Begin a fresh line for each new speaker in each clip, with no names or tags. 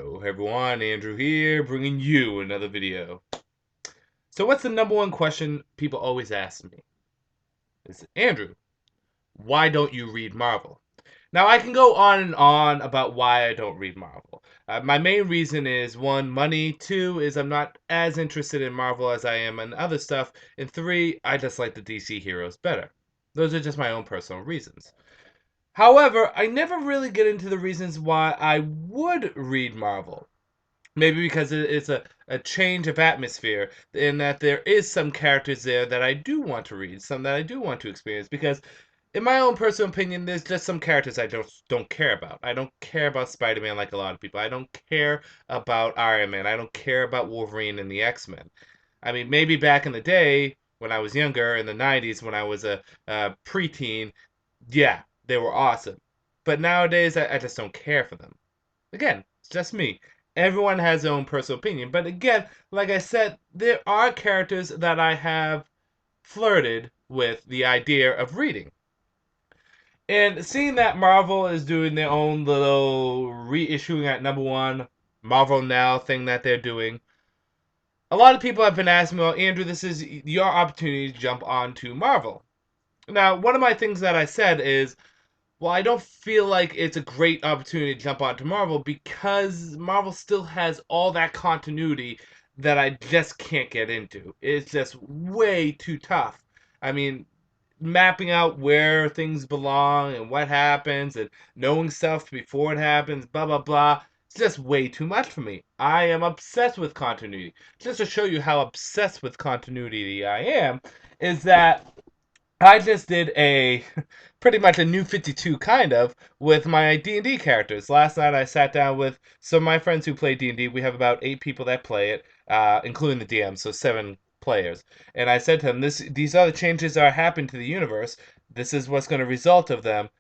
Yo, everyone, Andrew here, bringing you another video. So what's the number one question people always ask me? Is, Andrew, why don't you read Marvel? Now, I can go on and on about why I don't read Marvel. My main reason is, one, money. Two, is I'm not as interested in Marvel as I am in other stuff. And three, I just like the DC heroes better. Those are just my own personal reasons. However, I never really get into the reasons why I would read Marvel. Maybe because it's a change of atmosphere, in that there is some characters there that I do want to read, some that I do want to experience. Because, in my own personal opinion, there's just some characters I don't care about. I don't care about Spider-Man like a lot of people. I don't care about Iron Man. I don't care about Wolverine and the X-Men. I mean, maybe back in the day when I was younger, in the '90s, when I was a preteen, yeah, they were awesome. But nowadays, I just don't care for them. Again, it's just me. Everyone has their own personal opinion. But again, like I said, there are characters that I have flirted with the idea of reading. And seeing that Marvel is doing their own little reissuing at number one, Marvel Now thing that they're doing, a lot of people have been asking me, well, Andrew, this is your opportunity to jump onto Marvel. Now, one of my things that I said is, well, I don't feel like it's a great opportunity to jump onto Marvel because Marvel still has all that continuity that I just can't get into. It's just way too tough. I mean, mapping out where things belong and what happens and knowing stuff before it happens, blah, blah, blah. It's just way too much for me. I am obsessed with continuity. Just to show you how obsessed with continuity I am, is that I just did a pretty much a new 52 kind of with my D&D characters. Last night I sat down with some of my friends who play D&D. We have about 8 people that play it, including the DM, so 7 players. And I said to them, these are the changes that are happening to the universe. This is what's going to result of them.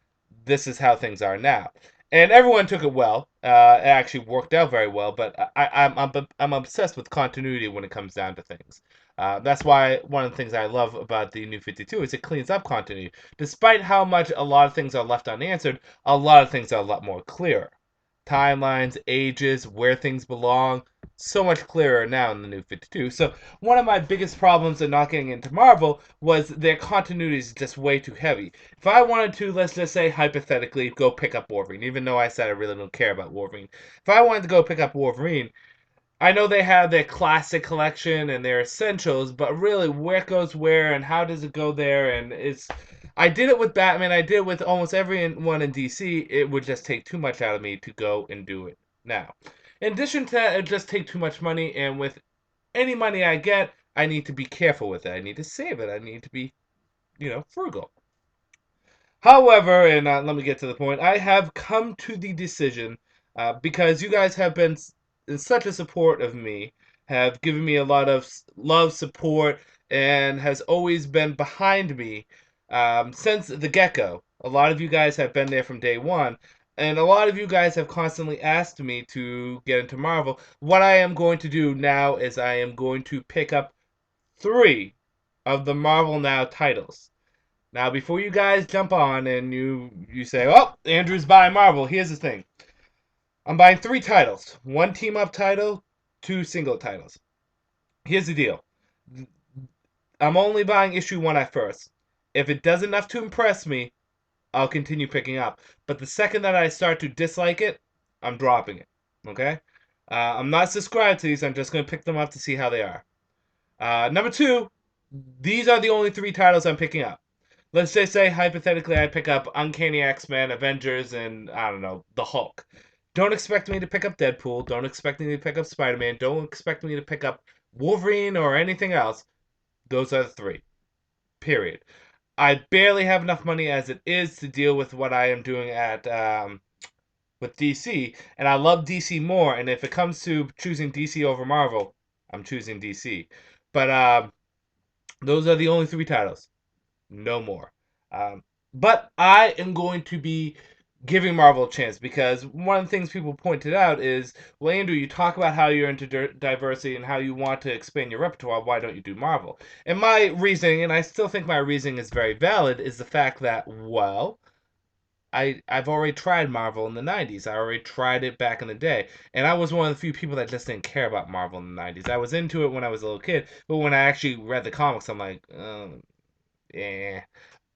This is how things are now. And everyone took it well. It actually worked out very well. But I'm obsessed with continuity when it comes down to things. That's why one of the things I love about the New 52 is it cleans up continuity. Despite how much a lot of things are left unanswered, a lot of things are a lot more clear. Timelines, ages, where things belong, so much clearer now in the New 52. So one of my biggest problems in not getting into Marvel was their continuity is just way too heavy. If I wanted to, let's just say hypothetically, go pick up Wolverine, even though I said I really don't care about Wolverine. If I wanted to go pick up Wolverine, I know they have their classic collection and their essentials, but really, where goes where and how does it go there? And it's, I did it with Batman. I did it with almost everyone in DC. It would just take too much out of me to go and do it now. In addition to that, it would just take too much money, and with any money I get, I need to be careful with it. I need to save it. I need to be, frugal. However, and let me get to the point, I have come to the decision, because you guys have been in such a support of me, have given me a lot of love, support, and has always been behind me since the get-go. A lot of you guys have been there from day one, and a lot of you guys have constantly asked me to get into Marvel. What I am going to do now is I am going to pick up 3 of the Marvel Now titles. Now, before you guys jump on and you say, "Oh, Andrew's buying Marvel," here's the thing: I'm buying 3 titles, 1 team up title, 2 single titles. Here's the deal: I'm only buying issue 1 at first. If it does enough to impress me, I'll continue picking up. But the second that I start to dislike it, I'm dropping it. Okay? I'm not subscribed to these. I'm just going to pick them up to see how they are. Number 2, these are the only 3 titles I'm picking up. Let's just say, hypothetically, I pick up Uncanny X-Men, Avengers, and, I don't know, the Hulk. Don't expect me to pick up Deadpool. Don't expect me to pick up Spider-Man. Don't expect me to pick up Wolverine or anything else. Those are the 3. Period. I barely have enough money as it is to deal with what I am doing at with DC, and I love DC more. And if it comes to choosing DC over Marvel, I'm choosing DC. But those are the only 3 titles. No more. But I am going to be giving Marvel a chance, because one of the things people pointed out is, well, Andrew, you talk about how you're into diversity and how you want to expand your repertoire. Why don't you do Marvel? And my reasoning, and I still think my reasoning is very valid, is the fact that, well, I've already tried Marvel in the 90s. I already tried it back in the day. And I was one of the few people that just didn't care about Marvel in the 90s. I was into it when I was a little kid, but when I actually read the comics, I'm like, yeah.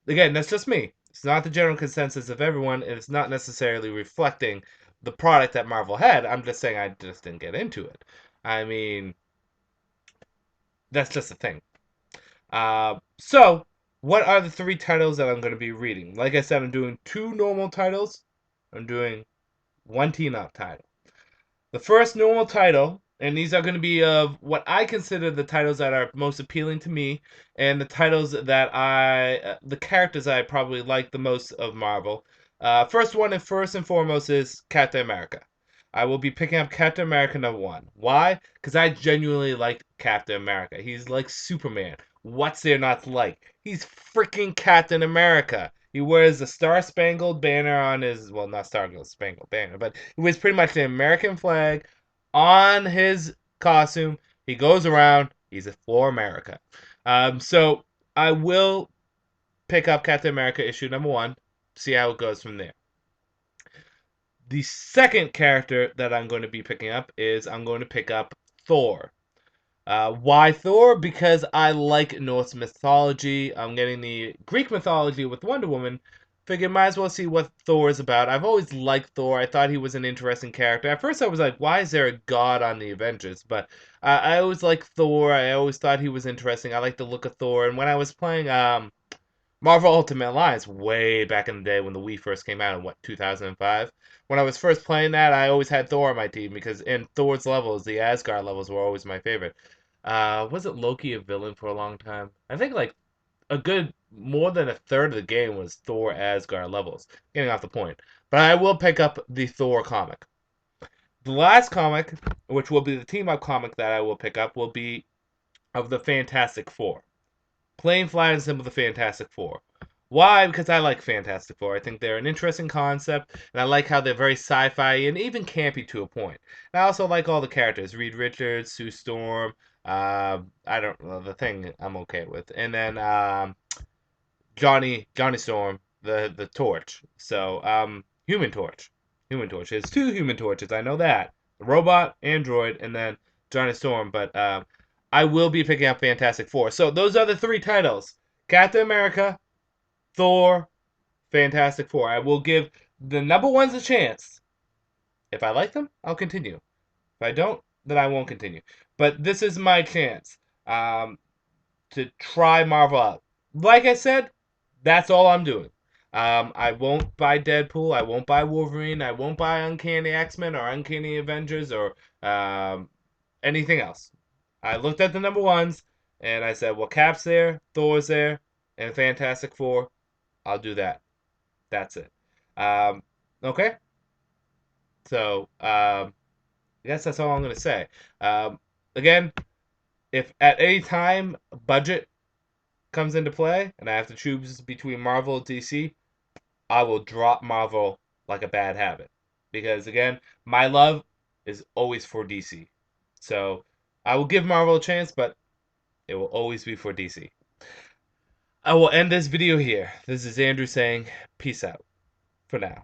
Again, that's just me. It's not the general consensus of everyone, and it's not necessarily reflecting the product that Marvel had. I'm just saying I just didn't get into it. I mean, that's just the thing. So, what are the three titles that I'm going to be reading? Like I said, I'm doing two normal titles. I'm doing one team-up title. The first normal title, and these are going to be of what I consider the titles that are most appealing to me, and the titles that the characters I probably like the most of Marvel. First one and first and foremost is Captain America. I will be picking up Captain America #1. Why? Because I genuinely like Captain America. He's like Superman. What's there not to like? He's freaking Captain America. He wears the Star Spangled Banner on his, well, not Star Spangled Banner, but he wears pretty much the American flag on his costume. He goes around. He's for America. So I will pick up Captain America issue #1. See how it goes from there. The second character that I'm going to be picking up is I'm going to pick up Thor. Why Thor? Because I like Norse mythology. I'm getting the Greek mythology with Wonder Woman. Figured might as well see what Thor is about. I've always liked Thor. I thought he was an interesting character. At first, I was like, why is there a god on the Avengers? But I always liked Thor. I always thought he was interesting. I like the look of Thor. And when I was playing Marvel Ultimate Alliance way back in the day when the Wii first came out in 2005. When I was first playing that, I always had Thor on my team because in Thor's levels, the Asgard levels were always my favorite. Was it Loki a villain for a long time? I think like a good more than a third of the game was Thor Asgard levels. Getting off the point, but I will pick up the Thor comic. The last comic, which will be the team up comic that I will pick up, will be of the Fantastic Four. Plain, flat, and simple, the Fantastic Four. Why? Because I like Fantastic Four. I think they're an interesting concept, and I like how they're very sci-fi and even campy to a point. And I also like all the characters: Reed Richards, Sue Storm. I don't know the thing I'm okay with, and then Johnny Storm, the Torch. So Human Torch, Human Torch. There's two Human Torches. I know that robot, android, and then Johnny Storm. But I will be picking up Fantastic Four. So those are the three titles: Captain America, Thor, Fantastic Four. I will give the #1s a chance. If I like them, I'll continue. If I don't, then I won't continue. But this is my chance to try Marvel out. Like I said, that's all I'm doing. I won't buy Deadpool. I won't buy Wolverine. I won't buy Uncanny X-Men or Uncanny Avengers or anything else. I looked at the #1s and I said, well, Cap's there, Thor's there, and Fantastic Four. I'll do that. That's it. Um, okay. So I guess that's all I'm gonna say. Again, if at any time budget comes into play and I have to choose between Marvel and DC, I will drop Marvel like a bad habit. Because again, my love is always for DC. So I will give Marvel a chance, but it will always be for DC. I will end this video here. This is Andrew saying peace out for now.